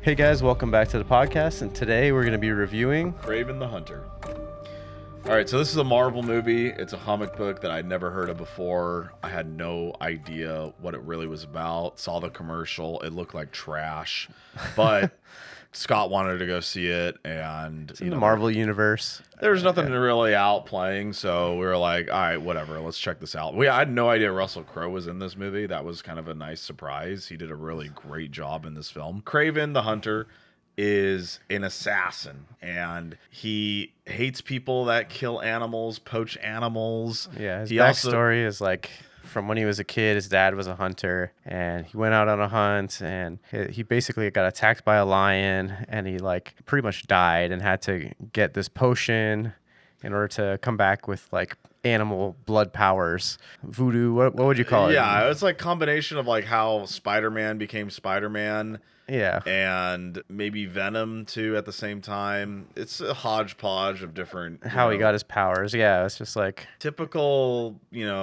Hey guys, welcome back to the podcast, and today we're going to be reviewing Kraven the Hunter. All right, so this is a Marvel movie. It's a comic book that I'd never heard of before. I had no idea what it really was about. Saw the commercial. It looked like trash, but Scott wanted to go see it, and in the Marvel universe. There was nothing really out playing, so we were like, all right, whatever, let's check this out. I had no idea Russell Crowe was in this movie. That was kind of a nice surprise. He did a really great job in this film. Kraven the Hunter is an assassin, and he hates people that kill animals, poach animals. Yeah, his backstory is like from when he was a kid, his dad was a hunter, and he went out on a hunt, and he basically got attacked by a lion, and he like pretty much died and had to get this potion in order to come back with like animal blood powers. Voodoo, what would you call it? Yeah, it's like combination of like how Spider-Man became Spider-Man. Yeah. And maybe Venom too at the same time. It's a hodgepodge of different how he got his powers. Yeah, it's just like typical,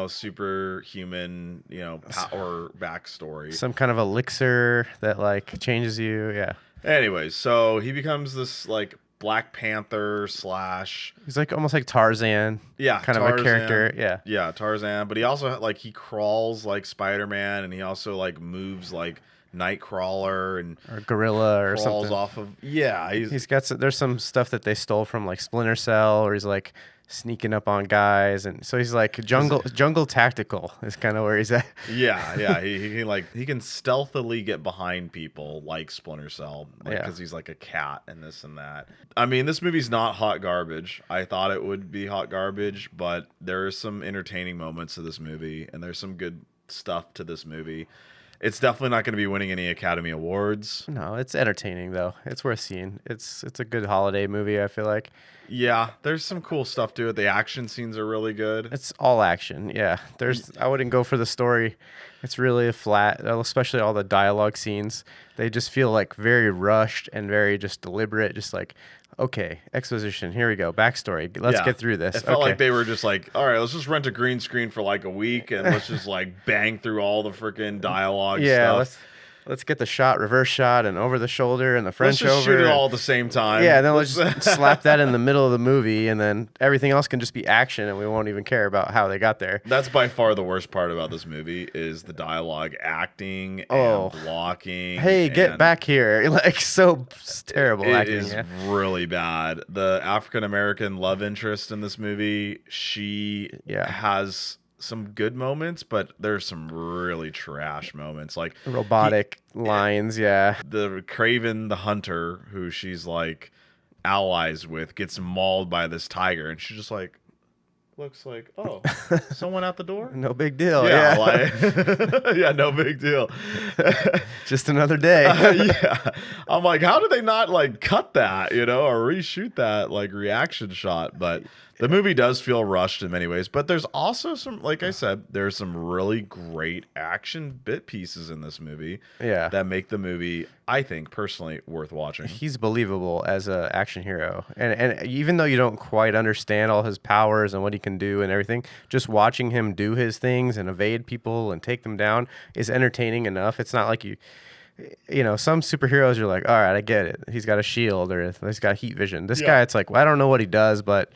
superhuman, power backstory. Some kind of elixir that like changes you. Yeah. Anyways, so he becomes this like Black Panther / He's like almost like Tarzan. Yeah, kind Tarzan. of a character. Yeah. Yeah, Tarzan. But he also like he crawls like Spider-Man, and he also like moves like Nightcrawler or Gorilla or crawls something. Off of he's got there's some stuff that they stole from like Splinter Cell, or he's like sneaking up on guys, and so he's like jungle tactical is kind of where he's at. Yeah, he can stealthily get behind people like Splinter Cell, because he's like a cat and this and that. I mean, this movie's not hot garbage. I thought it would be hot garbage, but there are some entertaining moments to this movie, and there's some good stuff to this movie. It's definitely not going to be winning any Academy Awards. No, it's entertaining though. It's worth seeing. It's a good holiday movie, I feel like. Yeah, there's some cool stuff to it. The action scenes are really good. It's all action. Yeah. I wouldn't go for the story. It's really a flat, especially all the dialogue scenes. They just feel like very rushed and very just deliberate, just like, okay, exposition, here we go, backstory, let's get through this. It felt like they were just like, all right, let's just rent a green screen for like a week, and let's just like bang through all the freaking dialogue stuff. Let's get the shot, reverse shot, and over the shoulder, and the French let's just over. shoot it all at the same time. Yeah, and then let's just slap that in the middle of the movie, and then everything else can just be action, and we won't even care about how they got there. That's by far the worst part about this movie is the dialogue, acting, and blocking. Hey, get back here! Like so terrible acting. It is really bad. The African American love interest in this movie, she has some good moments, but there's some really trash moments, like robotic lines. The Kraven the Hunter, who she's like allies with, gets mauled by this tiger, and she's just like looks like, oh, someone at the door, no big deal. No big deal. Just another day. I'm like, how did they not like cut that, or reshoot that like reaction shot? But the movie does feel rushed in many ways, but there's also some, like I said, there's some really great action bit pieces in this movie that make the movie, I think, personally worth watching. He's believable as an action hero. And even though you don't quite understand all his powers and what he can do and everything, just watching him do his things and evade people and take them down is entertaining enough. It's not like some superheroes, you're like, all right, I get it. He's got a shield or he's got heat vision. This guy, it's like, well, I don't know what he does, but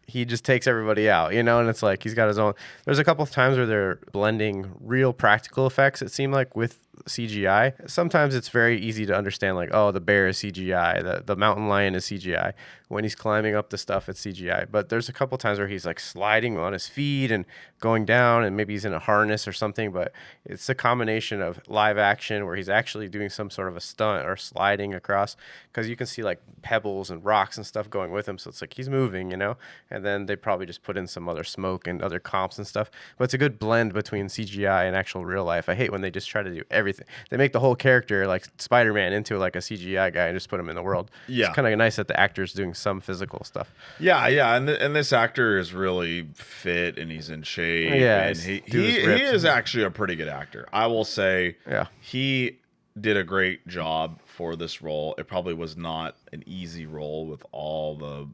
he just takes everybody out, and it's like he's got his own. There's a couple of times where they're blending real practical effects, it seemed like, with CGI. Sometimes it's very easy to understand, like, oh, the bear is CGI, the mountain lion is CGI. When he's climbing up the stuff, it's CGI. But there's a couple of times where he's like sliding on his feet and going down, and maybe he's in a harness or something, but it's a combination of live action where he's actually doing some sort of a stunt or sliding across, because you can see like pebbles and rocks and stuff going with him, so it's like he's moving, and then they probably just put in some other smoke and other comps and stuff. But it's a good blend between CGI and actual real life. I hate when they just try to do everything. They make the whole character like Spider-Man into like a CGI guy and just put him in the world. It's kind of nice that the actor's doing some physical stuff. And this actor is really fit and he's in shape. Yeah, and he is actually a pretty good actor. I will say. Yeah. He did a great job for this role. It probably was not an easy role with all the,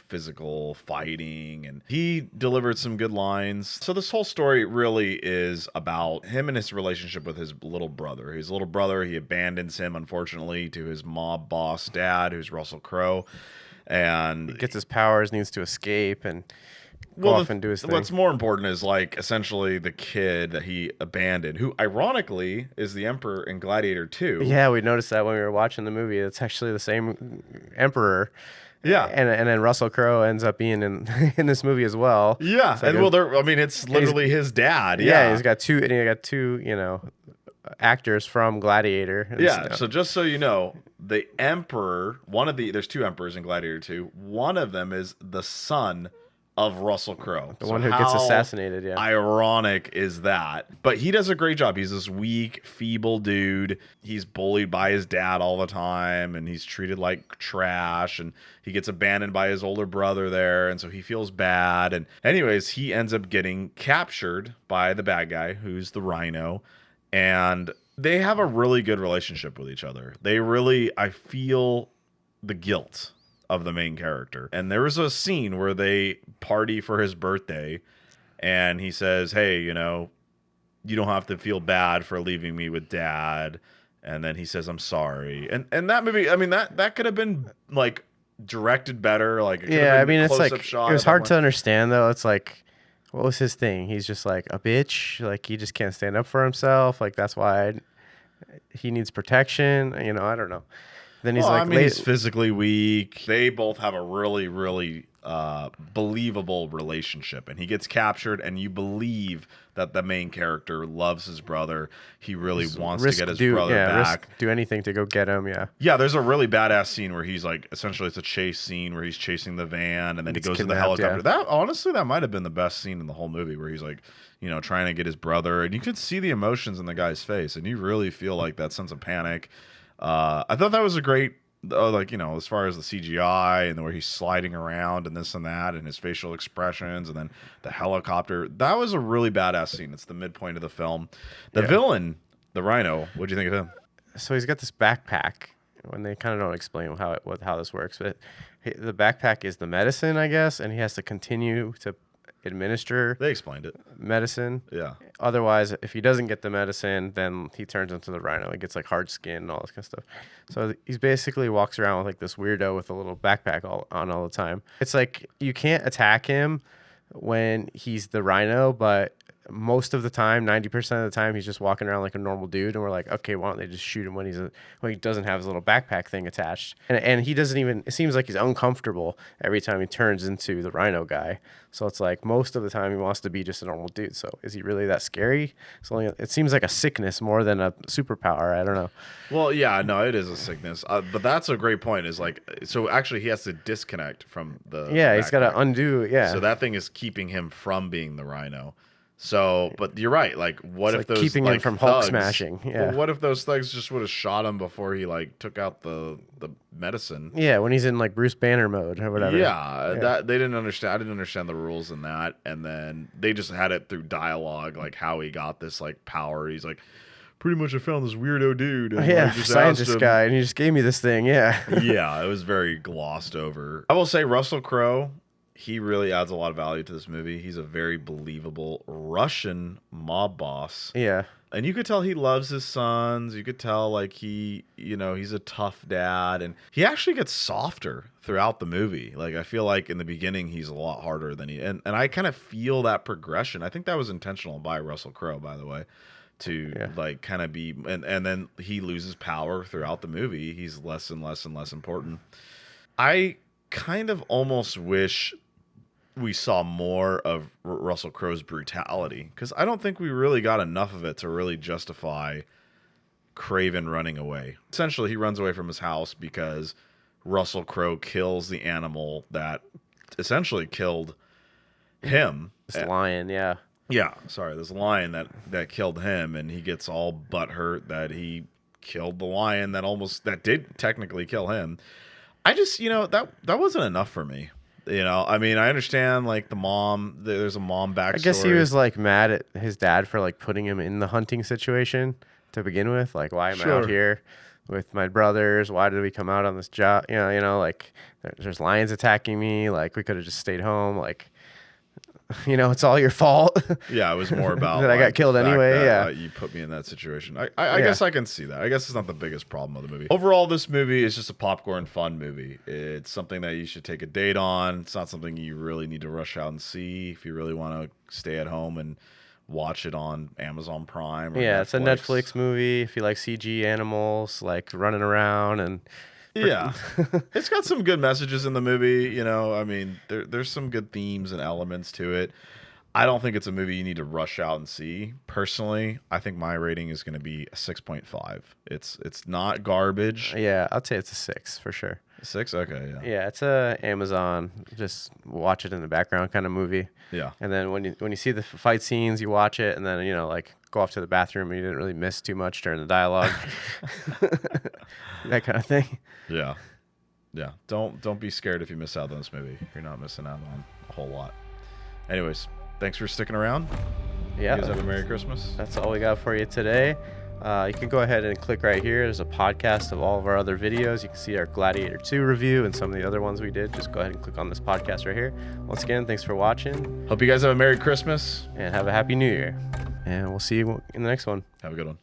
physical fighting, and he delivered some good lines. So this whole story really is about him and his relationship with his little brother. His little brother, he abandons him, unfortunately, to his mob boss dad, who's Russell Crowe. He And gets his powers, needs to escape and go well, off and do his thing. what's more important is like essentially the kid that he abandoned, who ironically is the Emperor in Gladiator 2. Yeah, we noticed that when we were watching the movie. It's actually the same emperor. Yeah. And then Russell Crowe ends up being in in this movie as well. Yeah, It's like and well, I mean, it's literally his dad. yeah, Yeah, he's got two, and he got two, actors from Gladiator. And yeah. So just so you know, the Emperor, there's two Emperors in Gladiator 2. One of them is the son of Russell Crowe. the So one who gets how assassinated. Yeah, ironic is that? But he does a great job. He's this weak, feeble dude. He's bullied by his dad all the time, and he's treated like trash, and he gets abandoned by his older brother there, and so he feels bad. And anyways, he ends up getting captured by the bad guy, who's the Rhino, and they have a really good relationship with each other. They really, I feel the guilt of the main character. And there was a scene where they party for his birthday, and he says, "Hey, you don't have to feel bad for leaving me with dad." And then he says, "I'm sorry." And that movie, I mean, that could have been like directed better. Like it could yeah. I have been mean, a it's close-up like shot it was of hard to everyone. understand though. It's like, what was his thing? He's just like a bitch. Like he just can't stand up for himself. Like that's why he needs protection. I don't know. Then Well, he's I like mean, late. he's physically weak. They both have a really, really believable relationship, and he gets captured, and you believe that the main character loves his brother. He really wants to get his brother Risk back. do anything to go get him. Yeah, Yeah, there's a really badass scene where he's like, essentially, it's a chase scene where he's chasing the van, and then he gets goes to the kidnapped. helicopter. Yeah, That honestly, that might have been the best scene in the whole movie, where he's like, trying to get his brother, and you could see the emotions in the guy's face, and you really feel like that sense of panic. I thought that was a great, like, as far as the CGI and where he's sliding around and this and that, and his facial expressions, and then the helicopter. That was a really badass scene. It's the midpoint of the film. The yeah. villain, the Rhino. What'd you think of him? So he's got this backpack. When they kind of don't explain how this works, but the backpack is the medicine, I guess, and he has to continue to administer They explained it. medicine. Yeah. Otherwise, if he doesn't get the medicine, then he turns into the Rhino. He gets like hard skin and all this kind of stuff. So he's basically walks around with like this weirdo with a little backpack all the time. It's like you can't attack him when he's the Rhino, but most of the time, 90% of the time, he's just walking around like a normal dude, and we're like, okay, why don't they just shoot him when he doesn't have his little backpack thing attached? And he doesn't even. It seems like he's uncomfortable every time he turns into the Rhino guy. So it's like most of the time he wants to be just a normal dude. So is he really that scary? It seems like a sickness more than a superpower. I don't know. Well, yeah, no, it is a sickness. But that's a great point. Is like, so actually, he has to disconnect from the Yeah, he's got to backpack. undo. Yeah, So that thing is keeping him from being the Rhino. So, but you're right. Like, what it's if like those keeping him like from Hulk thugs, smashing. Yeah. But what if those thugs just would have shot him before he like took out the medicine? Yeah, when he's in like Bruce Banner mode or whatever. Yeah, that they didn't understand. I didn't understand the rules in that, and then they just had it through dialogue, like how he got this like power. He's like, pretty much, I found this weirdo dude, and Yeah, I just asked scientist him. guy, and he just gave me this thing. Yeah. Yeah, it was very glossed over. I will say Russell Crowe, he really adds a lot of value to this movie. He's a very believable Russian mob boss. Yeah. And you could tell he loves his sons. You could tell like he's a tough dad, and he actually gets softer throughout the movie. Like I feel like in the beginning he's a lot harder than and I kind of feel that progression. I think that was intentional by Russell Crowe, by the way, to like kind of be and then he loses power throughout the movie. He's less and less and less important. I kind of almost wish we saw more of Russell Crowe's brutality, because I don't think we really got enough of it to really justify Kraven running away. Essentially, he runs away from his house because Russell Crowe kills the animal that essentially killed him. This lion, yeah. Yeah, sorry, this lion that killed him, and he gets all butthurt that he killed the lion that did technically kill him. I just, that wasn't enough for me. I mean, I understand like the mom. There's a mom backstory. I guess he was like mad at his dad for like putting him in the hunting situation to begin with. Like, why am I out Sure. here with my brothers? Why did we come out on this job? Like there's lions attacking me. Like, we could have just stayed home. Like, it's all your fault. Yeah, it was more about that I got like the killed fact anyway. that Yeah. you put me in that situation. I Yeah. guess I can see that. I guess it's not the biggest problem of the movie. Overall, this movie is just a popcorn fun movie. It's something that you should take a date on. It's not something you really need to rush out and see if you really want to stay at home and watch it on Amazon Prime or Yeah, Netflix. it's a Netflix movie. If you like CG animals, like running around and Yeah, it's got some good messages in the movie. I mean, there's some good themes and elements to it. I don't think it's a movie you need to rush out and see. Personally, I think my rating is going to be a 6.5. It's not garbage. yeah, I'd say it's a 6 for sure. 6? Okay, yeah. Yeah, it's a Amazon. Just watch it in the background kind of movie. Yeah. And then when you see the fight scenes, you watch it, and then like go off to the bathroom, and you didn't really miss too much during the dialogue. That kind of thing. Yeah. Yeah. Don't be scared if you miss out on this movie. You're not missing out on a whole lot. Anyways, thanks for sticking around. Yeah. You guys have a Merry Christmas. That's all we got for you today. You can go ahead and click right here. There's a podcast of all of our other videos. You can see our Gladiator 2 review and some of the other ones we did. Just go ahead and click on this podcast right here. Once again, thanks for watching. Hope you guys have a Merry Christmas. And have a Happy New Year. And we'll see you in the next one. Have a good one.